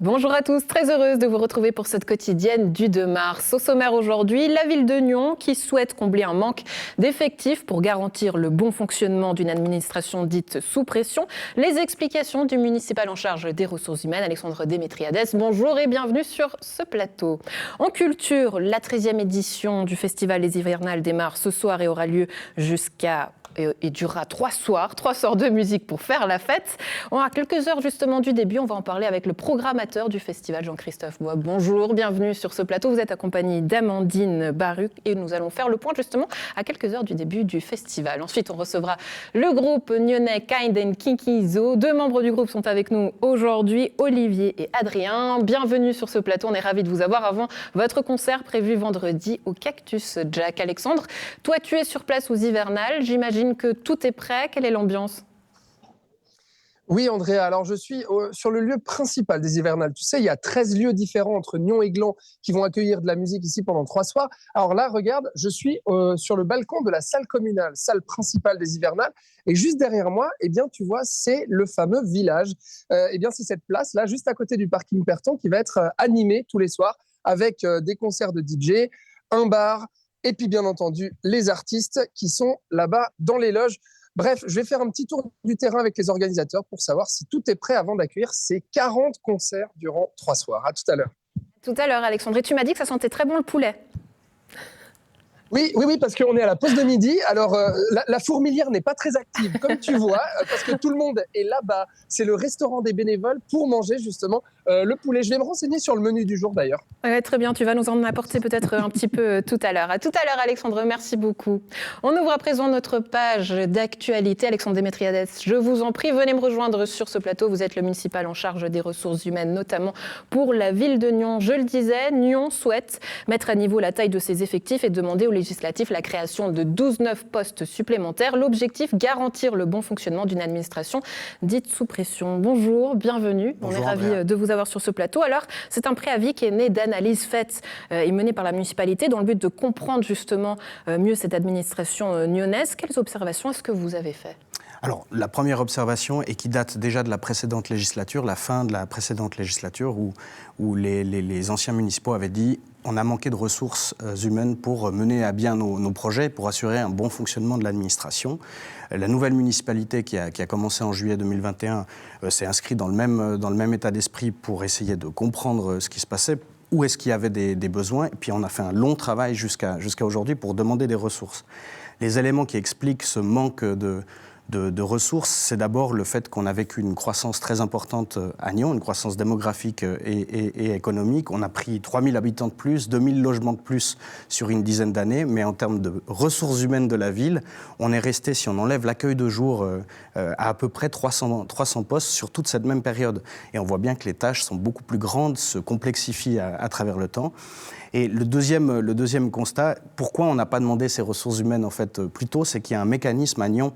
Bonjour à tous, très heureuse de vous retrouver pour cette quotidienne du 2 mars. Au sommaire aujourd'hui, la ville de Nyon qui souhaite combler un manque d'effectifs pour garantir le bon fonctionnement d'une administration dite sous pression. Les explications du municipal en charge des ressources humaines, Alexandre Démétriades. Bonjour et bienvenue sur ce plateau. En culture, la 13e édition du Festival Les Hivernales démarre ce soir et aura lieu jusqu'à et durera 3 soirs de musique pour faire la fête. On a quelques heures justement du début, on va en parler avec le programmateur du festival, Jean-Christophe Bois. Bonjour, bienvenue sur ce plateau. Vous êtes accompagné d'Amandine Baruc et nous allons faire le point justement à quelques heures du début du festival. Ensuite, on recevra le groupe nyonnais Kind and Kinky Zoo. 2 membres du groupe sont avec nous aujourd'hui, Olivier et Adrien. Bienvenue sur ce plateau, on est ravis de vous avoir avant votre concert prévu vendredi au Cactus Jack. Alexandre, toi tu es sur place aux Hivernales, j'imagine que tout est prêt. Quelle est l'ambiance ? Oui, Andrea, alors je suis sur le lieu principal des Hivernales. Tu sais, il y a 13 lieux différents entre Nyon et Gland qui vont accueillir de la musique ici pendant 3 soirs. Alors là, regarde, je suis sur le balcon de la salle communale, salle principale des Hivernales. Et juste derrière moi, eh bien, tu vois, c'est le fameux village. Eh bien, c'est cette place-là, juste à côté du parking Perton, qui va être animée tous les soirs avec des concerts de DJ, un bar, et puis bien entendu les artistes qui sont là-bas dans les loges. Bref, je vais faire un petit tour du terrain avec les organisateurs pour savoir si tout est prêt avant d'accueillir ces 40 concerts durant 3 soirs. À tout à l'heure. Tout à l'heure, Alexandre. Et tu m'as dit que ça sentait très bon le poulet. Oui, parce qu'on est à la pause de midi. Alors, la fourmilière n'est pas très active, comme tu vois, parce que tout le monde est là-bas. C'est le restaurant des bénévoles pour manger justement le poulet. Je vais me renseigner sur le menu du jour d'ailleurs. Ouais, très bien, tu vas nous en apporter peut-être un petit peu tout à l'heure. À tout à l'heure, Alexandre, merci beaucoup. On ouvre à présent notre page d'actualité. Alexandre Démétriades, je vous en prie, venez me rejoindre sur ce plateau. Vous êtes le municipal en charge des ressources humaines, notamment pour la ville de Nyon. Je le disais, Nyon souhaite mettre à niveau la taille de ses effectifs et demander aux législatif la création de 12 postes supplémentaires. L'objectif, garantir le bon fonctionnement d'une administration dite sous pression. Bonjour, bienvenue. Bonjour, on est ravis de vous avoir sur ce plateau. Alors, c'est un préavis qui est né d'analyses faites et menées par la municipalité dans le but de comprendre justement mieux cette administration nyonnaise. Quelles observations est-ce que vous avez faites ? Alors, la première observation, et qui date déjà de la précédente législature, la fin de la précédente législature, où les anciens municipaux avaient dit on a manqué de ressources humaines pour mener à bien nos projets, pour assurer un bon fonctionnement de l'administration. La nouvelle municipalité qui a commencé en juillet 2021 s'est inscrite dans le même état d'esprit pour essayer de comprendre ce qui se passait, où est-ce qu'il y avait des besoins, et puis on a fait un long travail jusqu'à aujourd'hui pour demander des ressources. Les éléments qui expliquent ce manque de ressources, c'est d'abord le fait qu'on a vécu une croissance très importante à Nyon, une croissance démographique et économique. On a pris 3000 habitants de plus, 2000 logements de plus sur une dizaine d'années, mais en termes de ressources humaines de la ville, on est resté, si on enlève l'accueil de jour, à peu près 300 postes sur toute cette même période. Et on voit bien que les tâches sont beaucoup plus grandes, se complexifient à travers le temps. Et le deuxième constat, pourquoi on n'a pas demandé ces ressources humaines en fait plus tôt, c'est qu'il y a un mécanisme à Nyon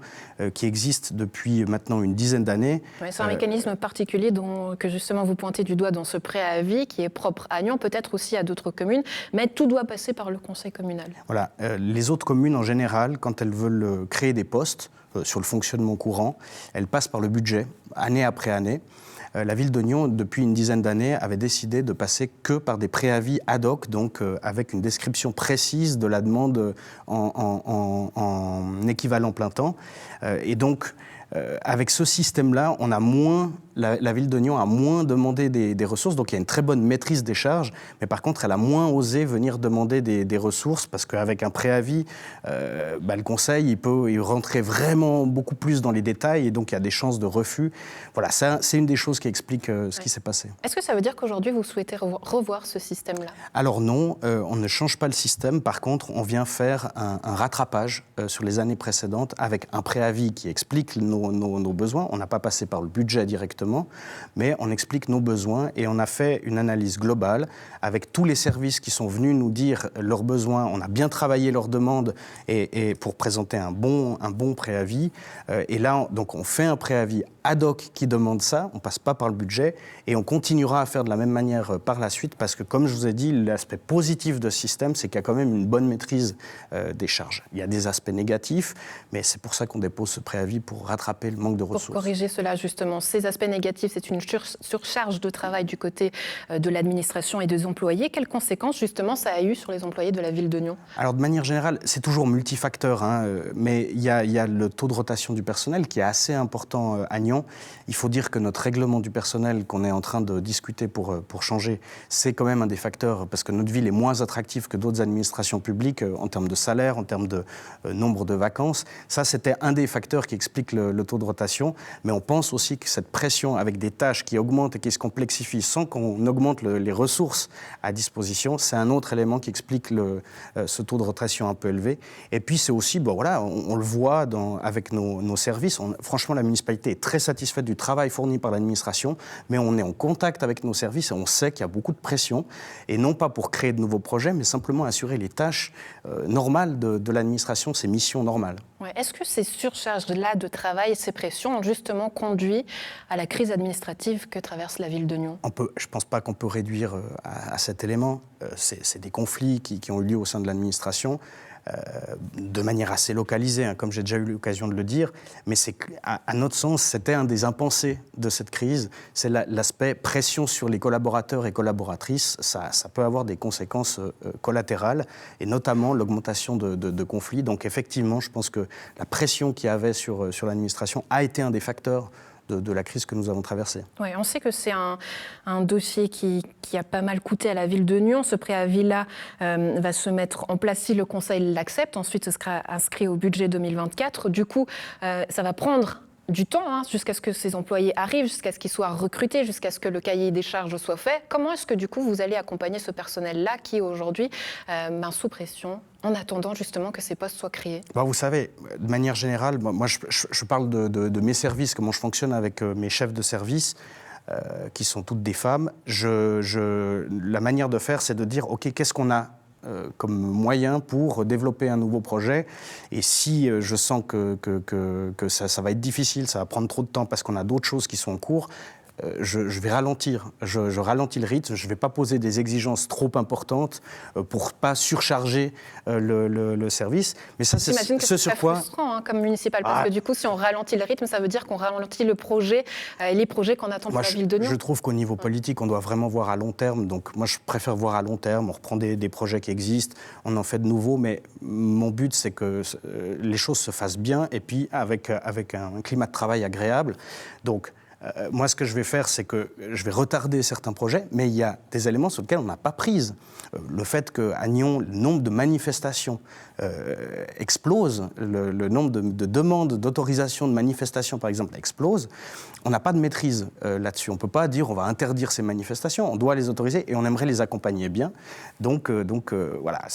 qui existe depuis maintenant une dizaine d'années. Ouais, c'est un mécanisme particulier que justement vous pointez du doigt dans ce préavis qui est propre à Nyon, peut-être aussi à d'autres communes, mais tout doit passer par le conseil communal. Voilà, les autres communes en général, quand elles veulent créer des postes sur le fonctionnement courant, elles passent par le budget, année après année. La ville de Nyon, depuis une dizaine d'années, avait décidé de passer que par des préavis ad hoc, donc avec une description précise de la demande en équivalent plein temps. Et donc, avec ce système-là, on a moins, la ville de Nyon a moins demandé des ressources, donc il y a une très bonne maîtrise des charges, mais par contre, elle a moins osé venir demander des ressources, parce qu'avec un préavis, le conseil, il peut rentrer vraiment beaucoup plus dans les détails, et donc il y a des chances de refus. Voilà, ça, c'est une des choses qui explique ce qui s'est passé. Est-ce que ça veut dire qu'aujourd'hui, vous souhaitez revoir ce système-là ? Alors non, on ne change pas le système. Par contre, on vient faire un rattrapage sur les années précédentes avec un préavis qui explique nos besoins. On n'a pas passé par le budget directement, mais on explique nos besoins et on a fait une analyse globale avec tous les services qui sont venus nous dire leurs besoins. On a bien travaillé leurs demandes et pour présenter un bon préavis. Et là, donc, on fait un préavis ad hoc qui demande ça, on ne passe pas par le budget, et on continuera à faire de la même manière par la suite, parce que comme je vous ai dit, l'aspect positif de ce système, c'est qu'il y a quand même une bonne maîtrise des charges. Il y a des aspects négatifs, mais c'est pour ça qu'on dépose ce préavis pour rattraper le manque de ressources. Pour corriger cela, justement, ces aspects négatifs, c'est une surcharge de travail du côté de l'administration et des employés. Quelles conséquences, justement, ça a eu sur les employés de la ville de Nyon ? Alors, de manière générale, c'est toujours multifacteur, mais il y a le taux de rotation du personnel qui est assez important à Nyon. Il faut dire que notre règlement du personnel qu'on est en train de discuter pour changer, c'est quand même un des facteurs, parce que notre ville est moins attractive que d'autres administrations publiques en termes de salaire, en termes de nombre de vacances. Ça, c'était un des facteurs qui explique le taux de rotation, mais on pense aussi que cette pression avec des tâches qui augmentent et qui se complexifient sans qu'on augmente les ressources à disposition, c'est un autre élément qui explique ce taux de rotation un peu élevé. Et puis c'est aussi, on le voit avec nos services, franchement la municipalité est très satisfaite du travail fourni par l'administration, mais on est en contact avec nos services et on sait qu'il y a beaucoup de pression, et non pas pour créer de nouveaux projets, mais simplement assurer les tâches normales de l'administration, ses missions normales. Ouais. Est-ce que ces surcharges-là de travail et ces pressions ont justement conduit à la crise administrative que traverse la ville de Nyon ? Je ne pense pas qu'on peut réduire à cet élément. C'est des conflits qui ont eu lieu au sein de l'administration, de manière assez localisée, comme j'ai déjà eu l'occasion de le dire, mais à notre sens, c'était un des impensés de cette crise, c'est l'aspect pression sur les collaborateurs et collaboratrices. Ça peut avoir des conséquences collatérales, et notamment l'augmentation de conflits. Donc effectivement, je pense que la pression qu'il y avait sur l'administration a été un des facteurs de la crise que nous avons traversée. Oui, on sait que c'est un dossier qui a pas mal coûté à la ville de Nyon. Ce préavis-là va se mettre en place si le Conseil l'accepte. Ensuite, ce sera inscrit au budget 2024. Du coup, ça va prendre du temps jusqu'à ce que ces employés arrivent, jusqu'à ce qu'ils soient recrutés, jusqu'à ce que le cahier des charges soit fait. Comment est-ce que du coup vous allez accompagner ce personnel-là qui est aujourd'hui sous pression en attendant justement que ces postes soient créés ? Vous savez, de manière générale, moi je parle de mes services, comment je fonctionne avec mes chefs de service, qui sont toutes des femmes. La manière de faire, c'est de dire, OK, qu'est-ce qu'on a comme moyen pour développer un nouveau projet, et si je sens que ça va être difficile, ça va prendre trop de temps parce qu'on a d'autres choses qui sont en cours, je vais ralentir. Je ralentis le rythme, je ne vais pas poser des exigences trop importantes pour ne pas surcharger le service. Mais ça, c'est ce sur quoi... frustrant comme municipal, parce que du coup, si on ralentit le rythme, ça veut dire qu'on ralentit le projet, les projets qu'on attend pour la ville de Nyon. Je trouve qu'au niveau politique, on doit vraiment voir à long terme. Donc moi, je préfère voir à long terme. On reprend des projets qui existent, on en fait de nouveaux, mais mon but, c'est que les choses se fassent bien, et puis avec un climat de travail agréable. Donc, moi, ce que je vais faire, c'est que je vais retarder certains projets, mais il y a des éléments sur lesquels on n'a pas prise. Le fait qu'à Nyon, le nombre de manifestations explose, le nombre de demandes d'autorisation de manifestations, par exemple, explose, on n'a pas de maîtrise là-dessus. On ne peut pas dire on va interdire ces manifestations, on doit les autoriser et on aimerait les accompagner bien. Donc voilà,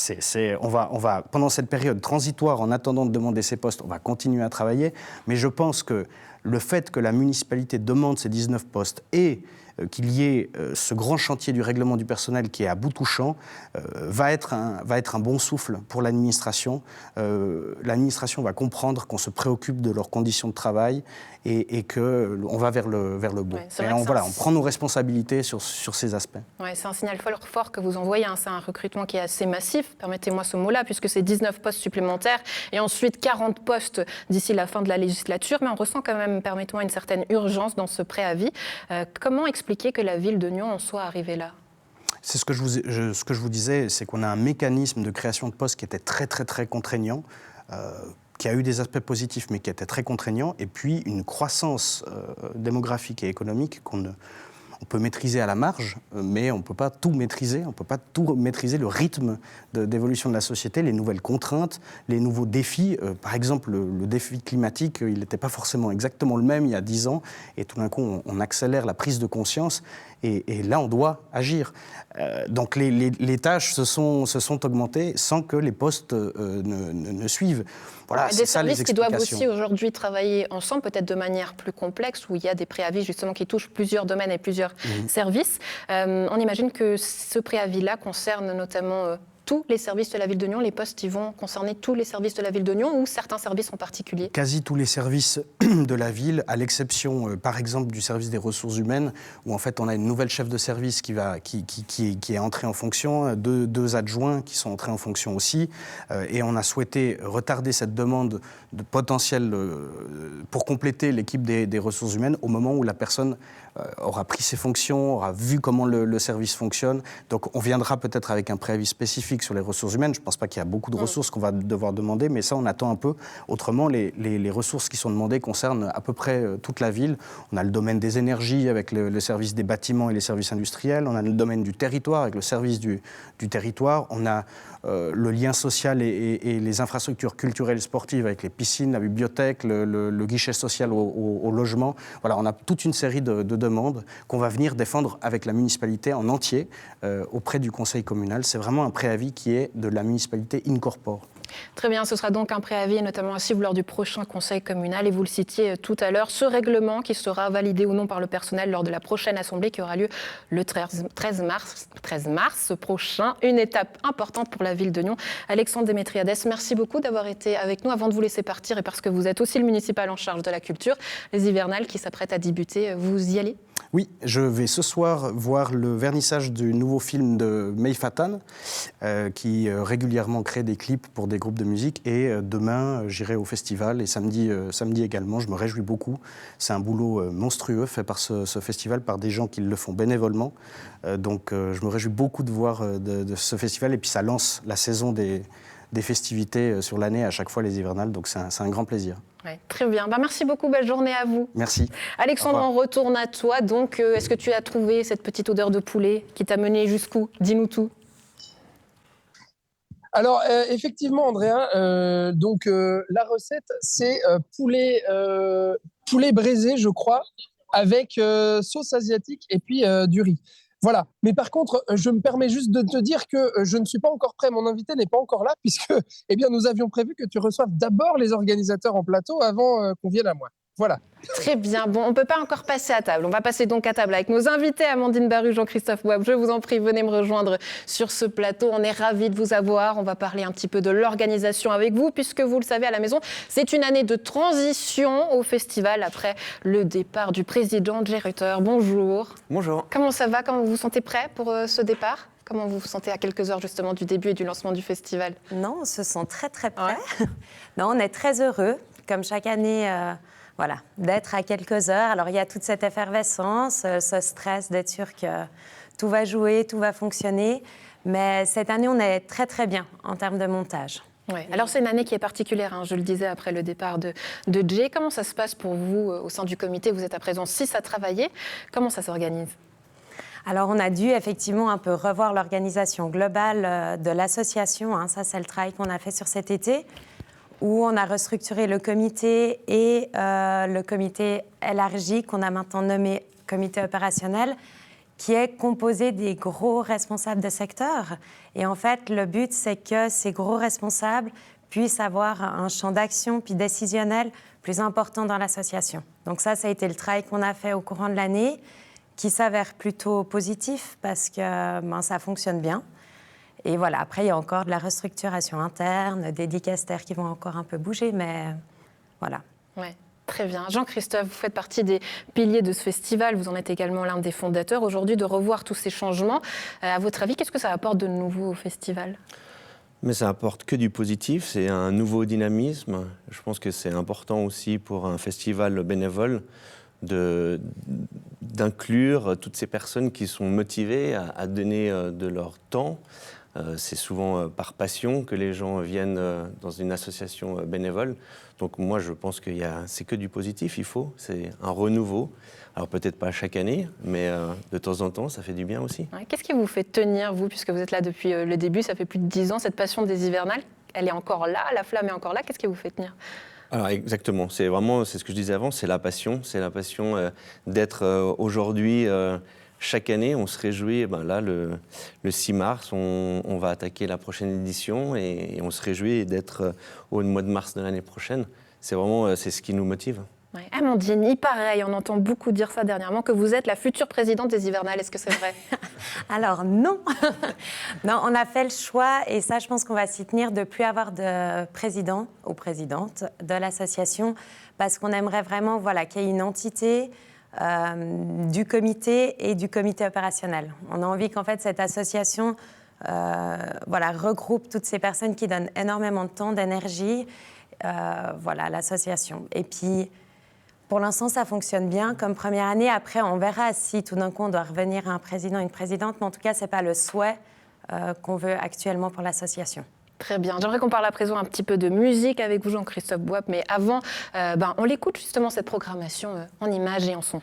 on va, pendant cette période transitoire, en attendant de demander ces postes, on va continuer à travailler, mais je pense que le fait que la municipalité demande ces 19 postes et qu'il y ait ce grand chantier du règlement du personnel qui est à bout touchant va être un bon souffle pour l'administration. L'administration va comprendre qu'on se préoccupe de leurs conditions de travail et qu'on va vers le beau. Ouais, on prend nos responsabilités sur ces aspects. Ouais, c'est un signal fort que vous envoyez. C'est un recrutement qui est assez massif, permettez-moi ce mot-là, puisque c'est 19 postes supplémentaires et ensuite 40 postes d'ici la fin de la législature. Mais on ressent quand même, permettez-moi, une certaine urgence dans ce préavis. Comment expliquer que la ville de Nyon en soit arrivée là ? C'est ce que je vous disais, c'est qu'on a un mécanisme de création de postes qui était très, très, très contraignant, qui a eu des aspects positifs, mais qui était très contraignant, et puis une croissance démographique et économique on peut maîtriser à la marge, mais on ne peut pas tout maîtriser. On ne peut pas tout maîtriser, le rythme d'évolution de la société, les nouvelles contraintes, les nouveaux défis. Par exemple, le défi climatique, il n'était pas forcément exactement le même il y a 10 ans. Et tout d'un coup, on accélère la prise de conscience. Et là, on doit agir. Donc les tâches se sont augmentées sans que les postes ne suivent. Voilà, c'est ça les explications. Des services qui doivent aussi aujourd'hui travailler ensemble, peut-être de manière plus complexe, où il y a des préavis justement qui touchent plusieurs domaines et plusieurs services. On imagine que ce préavis-là concerne notamment tous les services de la ville de Nyon. Les postes, ils vont concerner tous les services de la ville de Nyon ou certains services en particulier ? Quasi tous les services de la ville, à l'exception, par exemple, du service des ressources humaines, où en fait on a une nouvelle chef de service qui est entrée en fonction, deux adjoints qui sont entrés en fonction aussi, et on a souhaité retarder cette demande de potentiel pour compléter l'équipe des ressources humaines au moment où la personne aura pris ses fonctions, aura vu comment le service fonctionne. Donc on viendra peut-être avec un préavis spécifique sur les ressources humaines. Je ne pense pas qu'il y a beaucoup de ressources qu'on va devoir demander, mais ça on attend un peu. Autrement, les ressources qui sont demandées concernent à peu près toute la ville. On a le domaine des énergies avec le service des bâtiments et les services industriels. On a le domaine du territoire avec le service du territoire. On a le lien social et les infrastructures culturelles et sportives avec les piscines, la bibliothèque, le guichet social au logement. Voilà, on a toute une série de demandes qu'on va venir défendre avec la municipalité en entier auprès du conseil communal. C'est vraiment un préavis qui est de la municipalité in corpore. Très bien, ce sera donc un préavis, notamment à suivre lors du prochain conseil communal. Et vous le citiez tout à l'heure, ce règlement qui sera validé ou non par le personnel lors de la prochaine assemblée qui aura lieu le 13 mars prochain. Une étape importante pour la ville de Nyon. Alexandre Démétriades, merci beaucoup d'avoir été avec nous. Avant de vous laisser partir, et parce que vous êtes aussi le municipal en charge de la culture, les hivernales qui s'apprêtent à débuter, vous y allez ? Oui, je vais ce soir voir le vernissage du nouveau film de Mey Fatan, qui régulièrement crée des clips pour des groupes de musique. Et demain, j'irai au festival et samedi également. Je me réjouis beaucoup. C'est un boulot monstrueux fait par ce festival, par des gens qui le font bénévolement. Donc je me réjouis beaucoup de voir de ce festival. Et puis ça lance la saison des festivités sur l'année, à chaque fois les hivernales. Donc c'est un grand plaisir. Ouais, très bien. Merci beaucoup. Belle journée à vous. Merci. Alexandre, on retourne à toi. Donc, est-ce que tu as trouvé cette petite odeur de poulet qui t'a mené jusqu'où ? Dis-nous tout. Alors, effectivement, Andrea, la recette, c'est poulet braisé, je crois, avec sauce asiatique et puis du riz. Voilà. Mais par contre, je me permets juste de te dire que je ne suis pas encore prêt. Mon invité n'est pas encore là puisque, nous avions prévu que tu reçoives d'abord les organisateurs en plateau avant qu'on vienne à moi. Voilà. Très bien. Bon, on ne peut pas encore passer à table. On va passer donc à table avec nos invités, Amandine Baru, Jean-Christophe Webb. Je vous en prie, venez me rejoindre sur ce plateau. On est ravis de vous avoir. On va parler un petit peu de l'organisation avec vous, puisque vous le savez à la maison, c'est une année de transition au festival après le départ du président Jay Rutter. Bonjour. Bonjour. Comment ça va ? Comment vous vous sentez prêt pour ce départ ? Comment vous vous sentez à quelques heures justement du début et du lancement du festival ? Non, on se sent très très prêt. Ouais. Non, on est très heureux, comme chaque année, d'être à quelques heures. Alors il y a toute cette effervescence, ce stress d'être sûr que tout va jouer, tout va fonctionner. Mais cette année, on est très très bien en termes de montage. Ouais. Alors c'est une année qui est particulière, je le disais après le départ de Jay. Comment ça se passe pour vous au sein du comité ? Vous êtes à présent 6 à travailler. Comment ça s'organise ? Alors, on a dû effectivement un peu revoir l'organisation globale de l'association. Ça, c'est le travail qu'on a fait sur cet été, où on a restructuré le comité et le comité élargi qu'on a maintenant nommé comité opérationnel, qui est composé des gros responsables de secteur. Et en fait, le but, c'est que ces gros responsables puissent avoir un champ d'action puis décisionnel plus important dans l'association. Donc ça a été le travail qu'on a fait au courant de l'année, qui s'avère plutôt positif parce que ça fonctionne bien. Et voilà, après, il y a encore de la restructuration interne, des dicastères qui vont encore un peu bouger, mais voilà. Ouais, très bien. Jean-Christophe, vous faites partie des piliers de ce festival, vous en êtes également l'un des fondateurs. Aujourd'hui, de revoir tous ces changements, à votre avis, qu'est-ce que ça apporte de nouveau au festival ? Mais ça apporte que du positif, c'est un nouveau dynamisme. Je pense que c'est important aussi pour un festival bénévole d'inclure toutes ces personnes qui sont motivées à donner de leur temps. C'est souvent par passion que les gens viennent dans une association bénévole. Donc moi, je pense que c'est que du positif, c'est un renouveau. Alors peut-être pas chaque année, mais de temps en temps, ça fait du bien aussi. Ouais, qu'est-ce qui vous fait tenir, vous, puisque vous êtes là depuis le début, ça fait plus de 10 ans, cette passion des hivernales, elle est encore là, la flamme est encore là, qu'est-ce qui vous fait tenir ? Alors exactement, c'est ce que je disais avant, c'est la passion d'être aujourd'hui, chaque année, on se réjouit, là le 6 mars, on va attaquer la prochaine édition et on se réjouit d'être au mois de mars de l'année prochaine. C'est ce qui nous motive. Ouais. Amandine, il paraît, on entend beaucoup dire ça dernièrement, que vous êtes la future présidente des hivernales, est-ce que c'est vrai ? Alors non, non, on a fait le choix, et ça je pense qu'on va s'y tenir, de ne plus avoir de président ou présidente de l'association, parce qu'on aimerait vraiment qu'il y ait une entité du comité et du comité opérationnel. On a envie qu'en fait cette association regroupe toutes ces personnes qui donnent énormément de temps, d'énergie, à l'association. Et puis, pour l'instant, ça fonctionne bien comme première année. Après, on verra si tout d'un coup, on doit revenir à un président, une présidente. Mais en tout cas, ce n'est pas le souhait qu'on veut actuellement pour l'association. Très bien. J'aimerais qu'on parle à présent un petit peu de musique avec vous, Jean-Christophe Bouap. Mais avant, on l'écoute justement, cette programmation en images et en son.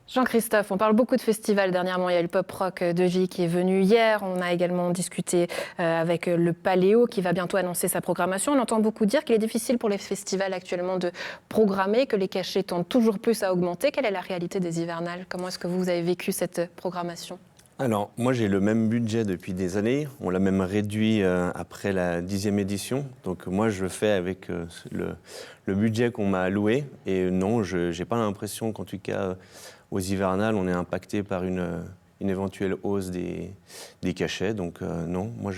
Jean-Christophe, on parle beaucoup de festivals dernièrement. Il y a le Pop Rock de Vie qui est venu hier. On a également discuté avec le Paléo qui va bientôt annoncer sa programmation. On entend beaucoup dire qu'il est difficile pour les festivals actuellement de programmer, que les cachets tendent toujours plus à augmenter. Quelle est la réalité des hivernales? Comment est-ce que vous avez vécu cette programmation? Alors, moi, j'ai le même budget depuis des années. On l'a même réduit après la 10e édition. Donc, moi, je fais avec le budget qu'on m'a alloué. Et non, je n'ai pas l'impression qu'en tout cas, aux hivernales, on est impacté par une éventuelle hausse des cachets. Donc, non, moi,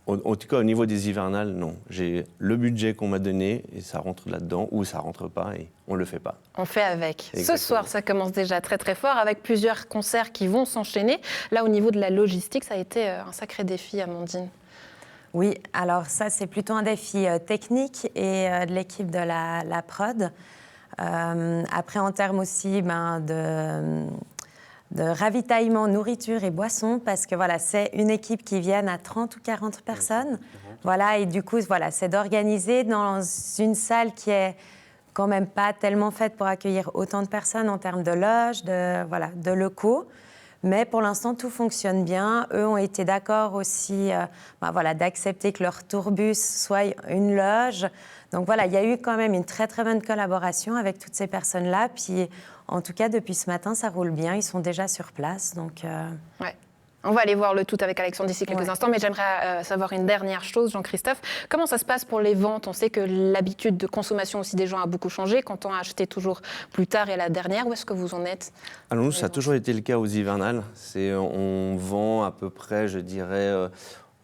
en tout cas, au niveau des hivernales, non. J'ai le budget qu'on m'a donné et ça rentre là-dedans, ou ça rentre pas et on le fait pas. On fait avec. Exactement. Ce soir, ça commence déjà très très fort avec plusieurs concerts qui vont s'enchaîner. Là, au niveau de la logistique, ça a été un sacré défi, Amandine. Oui, alors ça, c'est plutôt un défi technique et de l'équipe de la prod. Après, en termes aussi de ravitaillement, nourriture et boissons, parce que c'est une équipe qui vient à 30 ou 40 personnes. Et du coup, c'est d'organiser dans une salle qui est quand même pas tellement faite pour accueillir autant de personnes en termes de loges, de locaux. Mais pour l'instant, tout fonctionne bien. Eux ont été d'accord aussi d'accepter que leur tourbus soit une loge. Donc il y a eu quand même une très très bonne collaboration avec toutes ces personnes-là. Puis en tout cas, depuis ce matin, ça roule bien. Ils sont déjà sur place. Donc, Ouais. On va aller voir le tout avec Alexandre d'ici quelques instants, mais j'aimerais savoir une dernière chose, Jean-Christophe. Comment ça se passe pour les ventes? On sait que l'habitude de consommation aussi des gens a beaucoup changé. Quand on a acheté toujours plus tard et à la dernière, où est-ce que vous en êtes? Alors nous, ça a toujours été le cas aux hivernales. On vend à peu près, je dirais,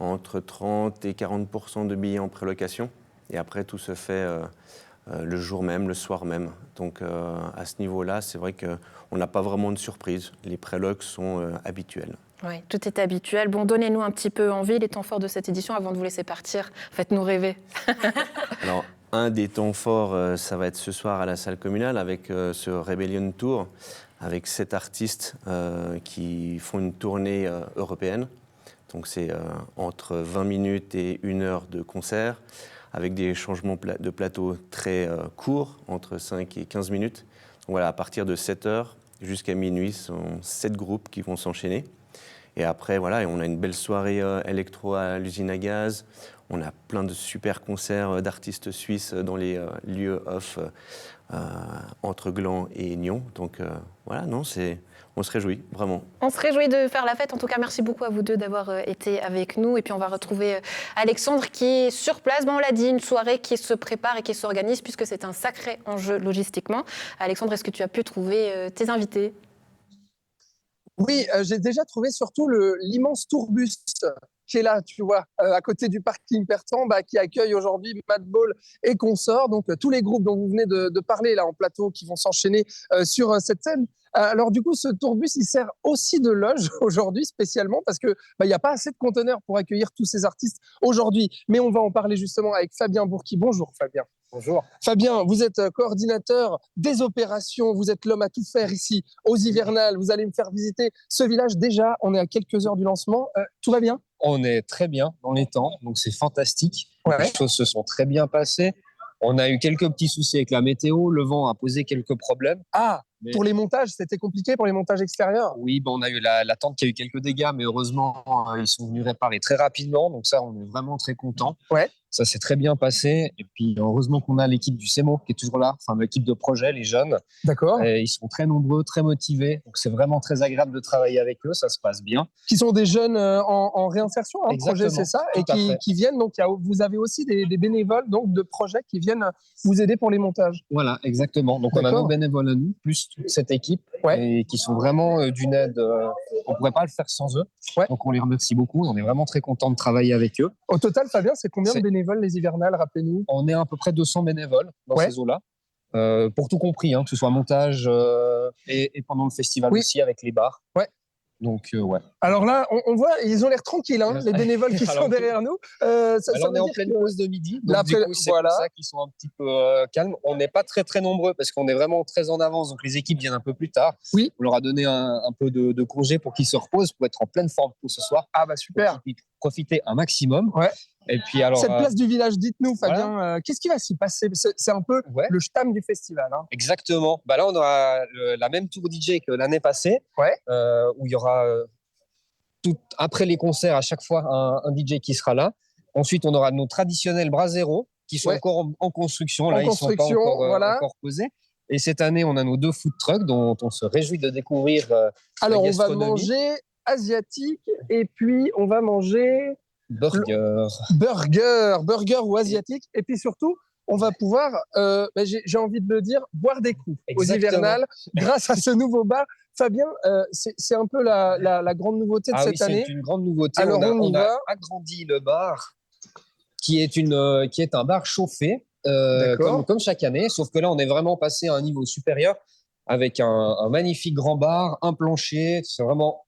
entre 30 et 40% de billets en prélocation. Et après, tout se fait le jour même, le soir même. Donc à ce niveau-là, c'est vrai qu'on n'a pas vraiment de surprise. Les prélocs sont habituels. Oui, tout est habituel. Bon, donnez-nous un petit peu envie, les temps forts de cette édition avant de vous laisser partir. Faites-nous rêver. Alors, un des temps forts, ça va être ce soir à la salle communale avec ce Rebellion Tour, avec 7 artistes qui font une tournée européenne. Donc, c'est entre 20 minutes et 1 heure de concert, avec des changements de plateau très courts, entre 5 et 15 minutes. Donc, voilà, à partir de 7 heures jusqu'à minuit, ce sont 7 groupes qui vont s'enchaîner. Et après, on a une belle soirée électro à l'usine à gaz. On a plein de super concerts d'artistes suisses dans les lieux off entre Gland et Nyon. Donc on se réjouit, vraiment. On se réjouit de faire la fête. En tout cas, merci beaucoup à vous deux d'avoir été avec nous. Et puis, on va retrouver Alexandre qui est sur place. On l'a dit, une soirée qui se prépare et qui s'organise puisque c'est un sacré enjeu logistiquement. Alexandre, est-ce que tu as pu trouver tes invités? Oui, j'ai déjà trouvé surtout l'immense tourbus qui est là, tu vois, à côté du parking Pertan, qui accueille aujourd'hui Madball et consorts. Donc, tous les groupes dont vous venez de parler là en plateau qui vont s'enchaîner sur cette scène. Alors, du coup, ce tourbus, il sert aussi de loge aujourd'hui, spécialement, parce que il n'y a pas assez de conteneurs pour accueillir tous ces artistes aujourd'hui. Mais on va en parler justement avec Fabien Bourki. Bonjour, Fabien. Bonjour. Fabien, vous êtes coordinateur des opérations, vous êtes l'homme à tout faire ici aux Hivernales. Vous allez me faire visiter ce village. Déjà, on est à quelques heures du lancement. Tout va bien? On est très bien dans les temps, donc c'est fantastique. Ouais. Les choses se sont très bien passées. On a eu quelques petits soucis avec la météo. Le vent a posé quelques problèmes. Mais... pour les montages, c'était compliqué pour les montages extérieurs? Oui, on a eu la tente qui a eu quelques dégâts, mais heureusement, ils sont venus réparer très rapidement. Donc ça, on est vraiment très contents. Ouais. Ça s'est très bien passé. Et puis, heureusement qu'on a l'équipe du CEMO qui est toujours là, enfin l'équipe de projet, les jeunes. D'accord. Et ils sont très nombreux, très motivés. Donc c'est vraiment très agréable de travailler avec eux. Ça se passe bien. Qui sont des jeunes en réinsertion, hein, projet, c'est ça, et qui viennent. Donc, vous avez aussi des bénévoles donc de projets qui viennent vous aider pour les montages. Voilà, exactement. Donc on a nos bénévoles à nous, plus toute cette équipe, et qui sont vraiment d'une aide. On ne pourrait pas le faire sans eux. Ouais. Donc on les remercie beaucoup. On est vraiment très contents de travailler avec eux. Au total, Fabien, c'est combien de bénévoles les Hivernales, rappelez-nous? On est à peu près 200 bénévoles dans ces eaux-là. Pour tout compris, hein, que ce soit montage et pendant le festival aussi avec les bars. Ouais. Donc, ouais. Alors là, on voit, ils ont l'air tranquilles, hein, les bénévoles qui sont derrière nous. Alors, on est en pleine pause de midi. Donc, du coup, c'est pour ça qu'ils sont un petit peu calmes. On n'est pas très, très nombreux parce qu'on est vraiment très en avance. Donc, les équipes viennent un peu plus tard. Oui. On leur a donné un peu de congé pour qu'ils se reposent, pour être en pleine forme pour ce soir. Ah, super. Pour qu'ils puissent profiter un maximum. Ouais. Et puis alors, cette place du village, dites-nous, Fabien, qu'est-ce qui va s'y passer? C'est un peu le stam du festival. Hein. Exactement. Là, on aura la même tour DJ que l'année passée, où il y aura après les concerts à chaque fois un DJ qui sera là. Ensuite, on aura nos traditionnels braseros qui sont encore en construction. Là, ils ne sont pas encore posés. Et cette année, on a nos 2 food trucks dont on se réjouit de découvrir. Alors, on va manger asiatique et puis on va manger... Burger ou asiatique. Et puis surtout, on va pouvoir, j'ai envie de le dire, boire des coups aux Hivernales grâce à ce nouveau bar. Fabien, c'est un peu la grande nouveauté de cette année. C'est une grande nouveauté. Alors on a agrandi le bar qui est un bar chauffé comme chaque année, sauf que là on est vraiment passé à un niveau supérieur avec un magnifique grand bar, un plancher. C'est vraiment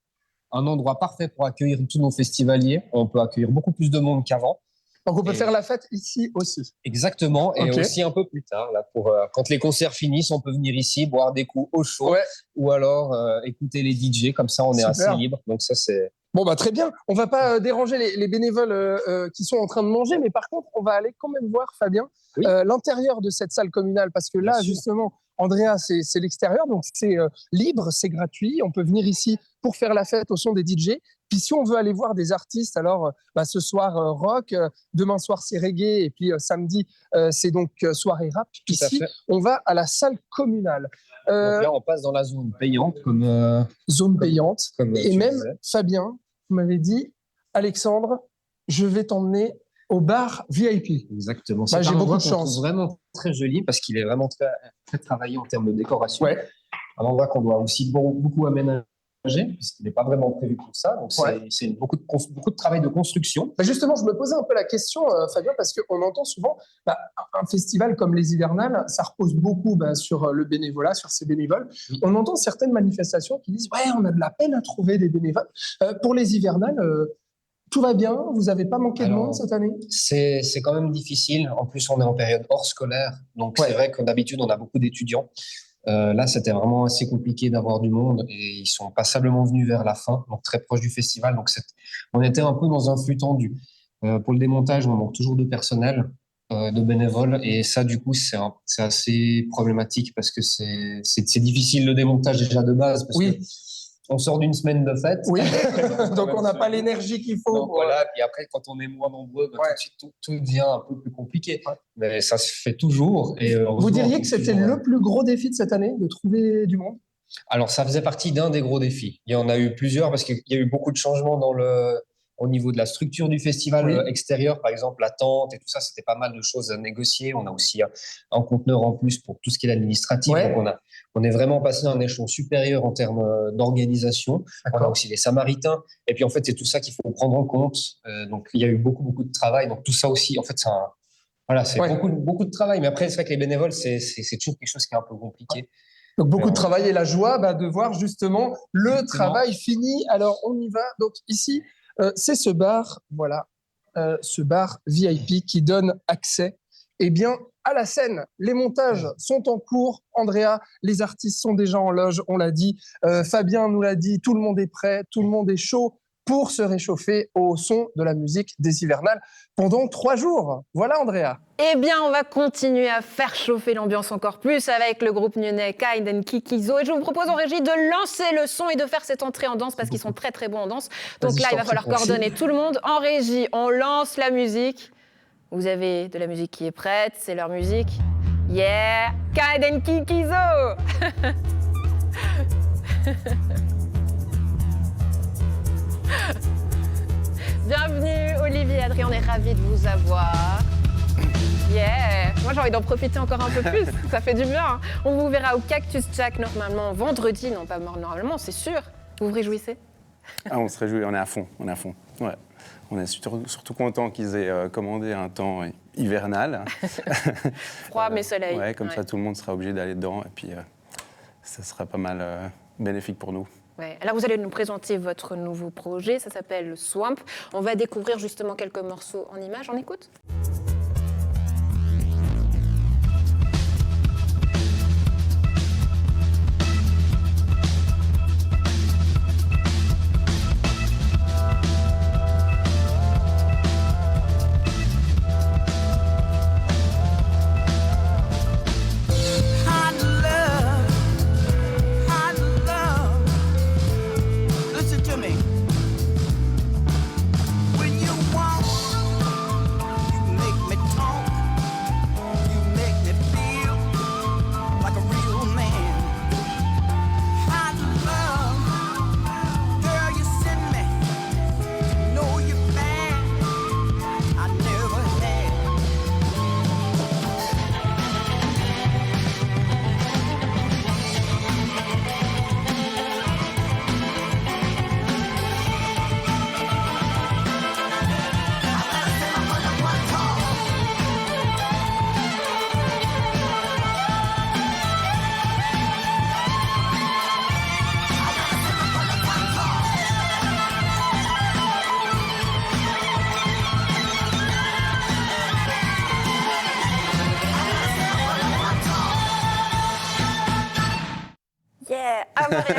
un endroit parfait pour accueillir tous nos festivaliers. On peut accueillir beaucoup plus de monde qu'avant. Donc on peut faire la fête ici aussi. Exactement, et aussi un peu plus tard, là, quand les concerts finissent, on peut venir ici boire des coups au chaud, ou alors écouter les DJ, comme ça on est assez libre. Donc ça c'est... Bon, très bien. On ne va pas déranger les bénévoles qui sont en train de manger, mais par contre, on va aller quand même voir, Fabien, l'intérieur de cette salle communale, parce que là, justement, Andrea, c'est l'extérieur, donc c'est libre, c'est gratuit. On peut venir ici pour faire la fête au son des DJ. Puis si on veut aller voir des artistes, alors ce soir rock, demain soir c'est reggae, et puis samedi c'est donc soirée rap. Ici, on va à la salle communale. Donc là, on passe dans la zone payante. Zone payante. Et même, Fabien, vous m'avez dit, Alexandre, je vais t'emmener au bar VIP. Exactement. J'ai beaucoup de chance. C'est vraiment très joli parce qu'il est vraiment très, très travaillé en termes de décoration. Un endroit qu'on doit aussi beaucoup aménager puisqu'il n'est pas vraiment prévu pour ça. Donc, c'est beaucoup de travail de construction. Justement, je me posais un peu la question, Fabien, parce qu'on entend souvent un festival comme les Hivernales, ça repose beaucoup sur le bénévolat, sur ces bénévoles. Oui. On entend certaines manifestations qui disent « Ouais, on a de la peine à trouver des bénévoles. » Pour les Hivernales, tout va bien? Vous n'avez pas manqué de monde cette année? C'est quand même difficile. En plus, on est en période hors scolaire. Donc, c'est vrai que d'habitude, on a beaucoup d'étudiants. Là, c'était vraiment assez compliqué d'avoir du monde et ils sont passablement venus vers la fin, donc très proche du festival. Donc, on était un peu dans un flux tendu. Pour le démontage, on manque toujours de personnel, de bénévoles, et ça, du coup, c'est assez problématique parce que c'est difficile le démontage déjà de base parce que on sort d'une semaine de fête. Oui, donc on n'a pas l'énergie qu'il faut. Donc, voilà, puis après, quand on est moins nombreux, tout de suite, tout devient un peu plus compliqué. Mais ça se fait toujours. Et vous diriez que c'était le plus gros défi de cette année, de trouver du monde? Alors, ça faisait partie d'un des gros défis. Il y en a eu plusieurs parce qu'il y a eu beaucoup de changements dans au niveau de la structure du festival extérieur, par exemple, la tente et tout ça, c'était pas mal de choses à négocier. On a aussi un conteneur en plus pour tout ce qui est administratif. Donc, on est vraiment passé à un échelon supérieur en termes d'organisation. On a aussi les Samaritains. Et puis, en fait, c'est tout ça qu'il faut prendre en compte. Donc, il y a eu beaucoup de travail. Donc, tout ça aussi, en fait, c'est beaucoup de travail. Mais après, c'est vrai que les bénévoles, c'est toujours quelque chose qui est un peu compliqué. Donc, beaucoup de travail et la joie de voir justement le travail fini. Alors, on y va. Donc, ici, c'est ce bar, voilà, ce bar VIP qui donne accès à la scène. Les montages sont en cours. Andrea, les artistes sont déjà en loge, on l'a dit. Fabien nous l'a dit, tout le monde est prêt, tout le monde est chaud pour se réchauffer au son de la musique des hivernales pendant 3 jours. Voilà, Andrea. Eh bien, on va continuer à faire chauffer l'ambiance encore plus avec le groupe nyonnais Kind and Kikizo. Et je vous propose en régie de lancer le son et de faire cette entrée en danse parce qu'ils sont très très bons en danse. Donc là, il va falloir coordonner tout le monde. En régie, on lance la musique. Vous avez de la musique qui est prête, c'est leur musique. Yeah, Kind and Kikizo. Bienvenue Olivier et Adrien, on est ravis de vous avoir. Yeah. Moi j'ai envie d'en profiter encore un peu plus, ça fait du bien. On vous verra au Cactus Jack normalement vendredi, non pas normalement, c'est sûr. Vous vous réjouissez? On se réjouit, on est à fond. Ouais. On est surtout content qu'ils aient commandé un temps hivernal. Froid mais soleil. Ouais, comme ça tout le monde sera obligé d'aller dedans et puis ça sera pas mal bénéfique pour nous. Ouais. Alors vous allez nous présenter votre nouveau projet, ça s'appelle Swamp. On va découvrir justement quelques morceaux en images, on écoute?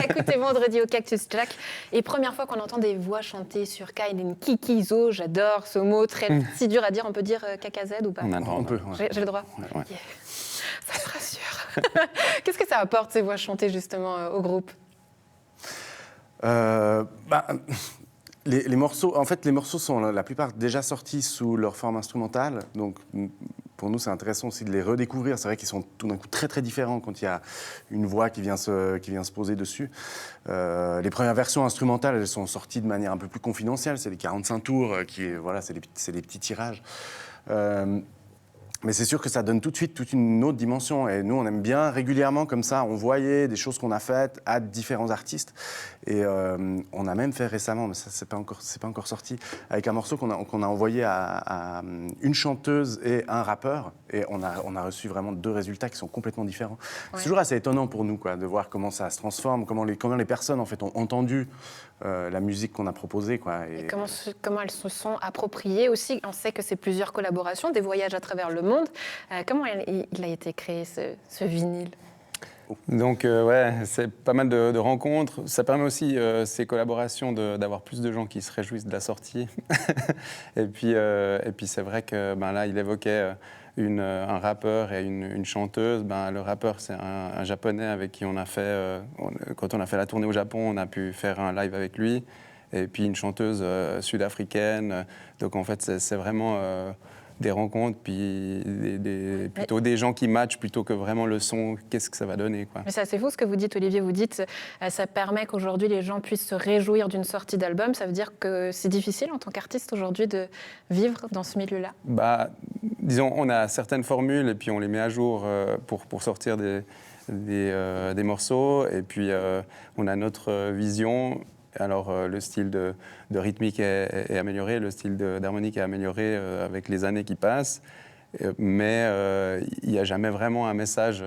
Écoutez, vendredi au Cactus Jack. Et première fois qu'on entend des voix chanter sur Kind and Kikizo. J'adore ce mot, très si dur à dire. On peut dire KKZ ou pas? On a le droit. On peut. Ouais. J'ai le droit. Ouais. Yeah. Ça me rassure. Qu'est-ce que ça apporte, ces voix chantées, justement, au groupe? Les morceaux sont la plupart déjà sortis sous leur forme instrumentale. Donc, pour nous, c'est intéressant aussi de les redécouvrir. C'est vrai qu'ils sont tout d'un coup très, très différents quand il y a une voix qui vient se poser dessus. Les premières versions instrumentales, elles sont sorties de manière un peu plus confidentielle. C'est les 45 tours, c'est les petits tirages. Mais c'est sûr que ça donne tout de suite toute une autre dimension. Et nous, on aime bien régulièrement, comme ça, on voyait des choses qu'on a faites à différents artistes. Et on a même fait récemment, mais ça, c'est pas encore sorti, avec un morceau qu'on a envoyé à une chanteuse et un rappeur. Et on a reçu vraiment 2 résultats qui sont complètement différents. Ouais. C'est toujours assez étonnant pour nous, de voir comment ça se transforme, comment les personnes, en fait, ont entendu la musique qu'on a proposée, Et comment elles se sont appropriées aussi. On sait que c'est plusieurs collaborations, des voyages à travers le monde. Comment il a été créé, ce vinyle? Donc, c'est pas mal de rencontres. Ça permet aussi, ces collaborations, d'avoir plus de gens qui se réjouissent de la sortie. et puis c'est vrai que là, il évoquait un rappeur et une chanteuse. Le rappeur, c'est un Japonais avec qui on a fait, quand on a fait la tournée au Japon, on a pu faire un live avec lui. Et puis une chanteuse sud-africaine. Donc en fait, c'est vraiment des rencontres, puis plutôt des gens qui matchent plutôt que vraiment le son, qu'est-ce que ça va donner, quoi. Mais c'est assez fou ce que vous dites, Olivier. Vous dites ça permet qu'aujourd'hui les gens puissent se réjouir d'une sortie d'album. Ça veut dire que c'est difficile en tant qu'artiste aujourd'hui de vivre dans ce milieu-là? Disons, on a certaines formules et puis on les met à jour pour sortir des morceaux. Et puis on a notre vision. Alors le style de rythmique est amélioré, le style d'harmonique est amélioré avec les années qui passent. Mais il n'y a jamais vraiment un message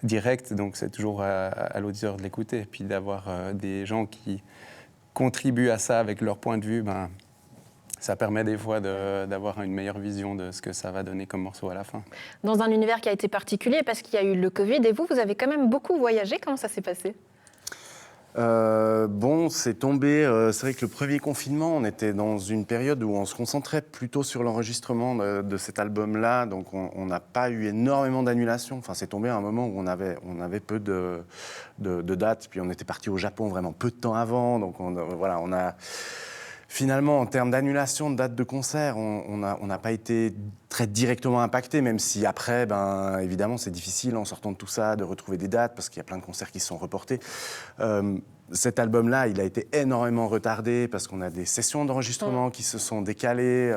direct, donc c'est toujours à l'auditeur de l'écouter. Et puis d'avoir des gens qui contribuent à ça avec leur point de vue, ça permet des fois d'avoir une meilleure vision de ce que ça va donner comme morceau à la fin. Dans un univers qui a été particulier parce qu'il y a eu le Covid, et vous avez quand même beaucoup voyagé. Comment ça s'est passé ? C'est tombé. C'est vrai que le premier confinement, on était dans une période où on se concentrait plutôt sur l'enregistrement de cet album-là. Donc, on n'a pas eu énormément d'annulations. Enfin, c'est tombé à un moment où on avait peu de dates. Puis, on était parti au Japon vraiment peu de temps avant. Donc, on a finalement, en termes d'annulation de dates de concert, on n'a pas été très directement impacté, même si après, évidemment, c'est difficile en sortant de tout ça de retrouver des dates parce qu'il y a plein de concerts qui se sont reportés. Cet album-là, il a été énormément retardé parce qu'on a des sessions d'enregistrement qui se sont décalées.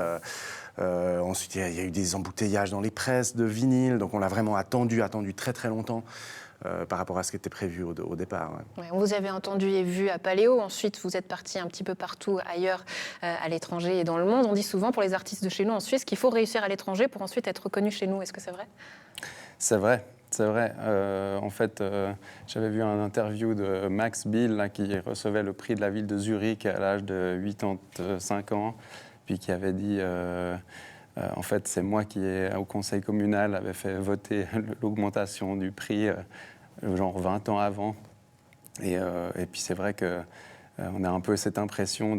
Ensuite, il y a eu des embouteillages dans les presses de vinyle, donc on l'a vraiment attendu très très longtemps. Par rapport à ce qui était prévu au départ. Ouais. Ouais, on vous avait entendu et vu à Paléo, ensuite vous êtes parti un petit peu partout ailleurs, à l'étranger et dans le monde. On dit souvent pour les artistes de chez nous en Suisse qu'il faut réussir à l'étranger pour ensuite être reconnu chez nous. Est-ce que c'est vrai ? C'est vrai. En fait, j'avais vu un interview de Max Bill là, qui recevait le prix de la ville de Zurich à l'âge de 85 ans, puis qui avait dit... en fait, c'est moi qui, au conseil communal, avait fait voter l'augmentation du prix genre 20 ans avant. Et puis c'est vrai qu'on a un peu cette impression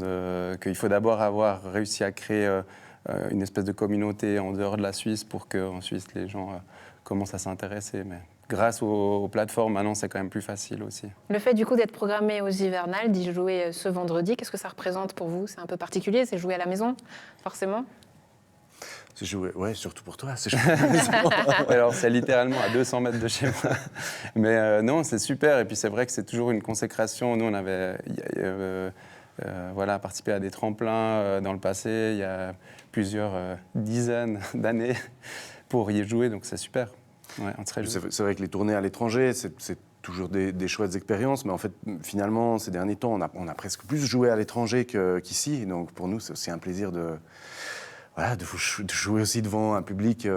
qu'il faut d'abord avoir réussi à créer une espèce de communauté en dehors de la Suisse pour qu'en Suisse, les gens commencent à s'intéresser. Mais grâce aux plateformes, maintenant, c'est quand même plus facile aussi. Le fait du coup d'être programmé aux Hivernales, d'y jouer ce vendredi, qu'est-ce que ça représente pour vous ? C'est un peu particulier, c'est jouer à la maison, forcément ? C'est joué, ouais, surtout pour toi. C'est Alors, c'est littéralement à 200 mètres de chez moi. Mais non, c'est super. Et puis, c'est vrai que c'est toujours une consécration. Nous, on avait participé à des tremplins dans le passé, il y a plusieurs dizaines d'années pour y jouer. Donc, c'est super. Ouais, c'est vrai que les tournées à l'étranger, c'est toujours des chouettes expériences. Mais en fait, finalement, ces derniers temps, on a presque plus joué à l'étranger qu'ici. Donc, pour nous, c'est aussi un plaisir de jouer aussi devant un public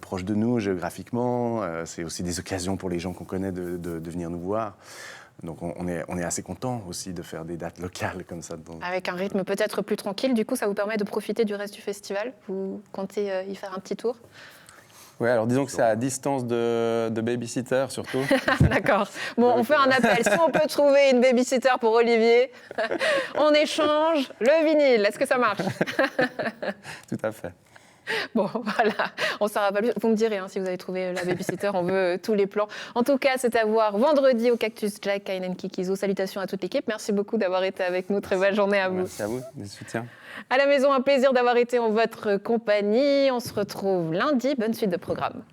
proche de nous géographiquement. C'est aussi des occasions pour les gens qu'on connaît de venir nous voir. Donc on est assez content aussi de faire des dates locales comme ça. Avec un rythme peut-être plus tranquille, du coup ça vous permet de profiter du reste du festival ? Vous comptez y faire un petit tour ? Oui, alors disons que c'est à distance de babysitter surtout. D'accord. Bon, on fait un appel. Si on peut trouver une babysitter pour Olivier, on échange le vinyle. Est-ce que ça marche ? Tout à fait. Bon, voilà, on s'en rappelle plus. Vous me direz si vous avez trouvé la babysitter, on veut tous les plans. En tout cas, c'est à voir vendredi au Cactus Jack, Kainen Kikizo. Salutations à toute l'équipe. Merci beaucoup d'avoir été avec nous. Très belle journée à vous. Merci à vous, des soutiens. À la maison, un plaisir d'avoir été en votre compagnie. On se retrouve lundi. Bonne suite de programme.